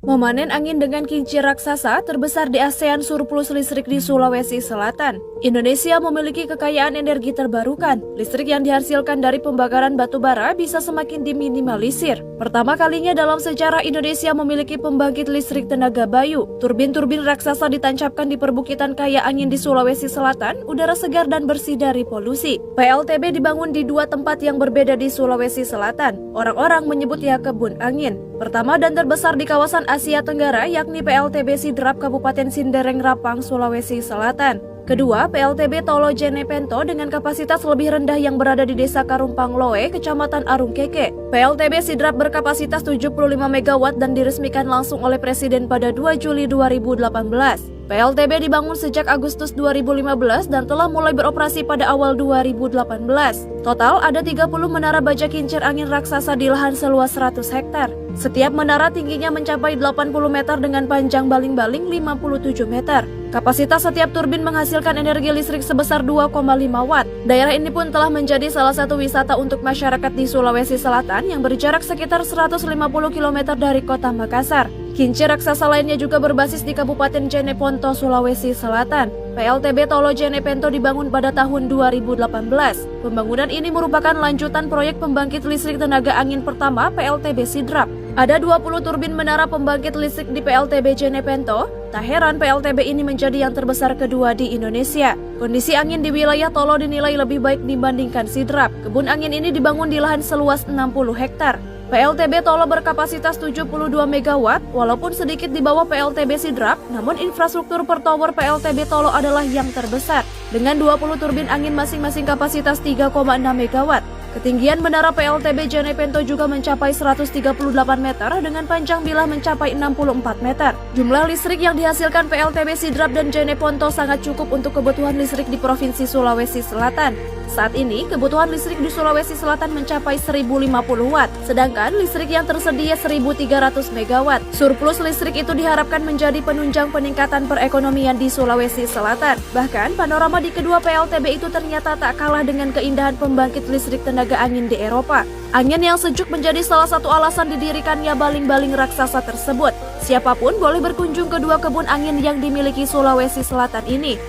Memanen angin dengan kincir raksasa terbesar di ASEAN surplus listrik di Sulawesi Selatan. Indonesia memiliki kekayaan energi terbarukan. Listrik yang dihasilkan dari pembakaran batu bara bisa semakin diminimalisir. Pertama kalinya dalam sejarah Indonesia memiliki pembangkit listrik tenaga bayu. Turbin-turbin raksasa ditancapkan di perbukitan kaya angin di Sulawesi Selatan, udara segar dan bersih dari polusi. PLTB dibangun di dua tempat yang berbeda di Sulawesi Selatan. Orang-orang menyebutnya kebun angin. Pertama dan terbesar di kawasan Asia Tenggara yakni PLTB Sidrap Kabupaten Sindereng Rapang, Sulawesi Selatan. Kedua, PLTB Tolo Jenepento dengan kapasitas lebih rendah yang berada di Desa Karumpang Loe, Kecamatan Arungkeke. PLTB Sidrap berkapasitas 75 MW dan diresmikan langsung oleh Presiden pada 2 Juli 2018. PLTB dibangun sejak Agustus 2015 dan telah mulai beroperasi pada awal 2018. Total ada 30 menara baja kincir angin raksasa di lahan seluas 100 hektar. Setiap menara tingginya mencapai 80 meter dengan panjang baling-baling 57 meter. Kapasitas setiap turbin menghasilkan energi listrik sebesar 2,5 watt. Daerah ini pun telah menjadi salah satu wisata untuk masyarakat di Sulawesi Selatan yang berjarak sekitar 150 km dari kota Makassar. Kincir raksasa lainnya juga berbasis di Kabupaten Jeneponto, Sulawesi Selatan. PLTB Tolo Jenepento dibangun pada tahun 2018. Pembangunan ini merupakan lanjutan proyek pembangkit listrik tenaga angin pertama PLTB Sidrap. Ada 20 turbin menara pembangkit listrik di PLTB Jenepento. Tak heran PLTB ini menjadi yang terbesar kedua di Indonesia. Kondisi angin di wilayah Tolo dinilai lebih baik dibandingkan Sidrap. Kebun angin ini dibangun di lahan seluas 60 hektar. PLTB Tolo berkapasitas 72 MW, walaupun sedikit di bawah PLTB Sidrap, namun infrastruktur per tower PLTB Tolo adalah yang terbesar, dengan 20 turbin angin masing-masing kapasitas 3,6 MW. Ketinggian menara PLTB Jenepento juga mencapai 138 meter dengan panjang bilah mencapai 64 meter. Jumlah listrik yang dihasilkan PLTB Sidrap dan Jeneponto sangat cukup untuk kebutuhan listrik di Provinsi Sulawesi Selatan. Saat ini, kebutuhan listrik di Sulawesi Selatan mencapai 1050 watt, sedangkan listrik yang tersedia 1300 megawatt. Surplus listrik itu diharapkan menjadi penunjang peningkatan perekonomian di Sulawesi Selatan. Bahkan, panorama di kedua PLTB itu ternyata tak kalah dengan keindahan pembangkit listrik tenaga angin di Eropa. Angin yang sejuk menjadi salah satu alasan didirikannya baling-baling raksasa tersebut. Siapapun boleh berkunjung ke dua kebun angin yang dimiliki Sulawesi Selatan ini.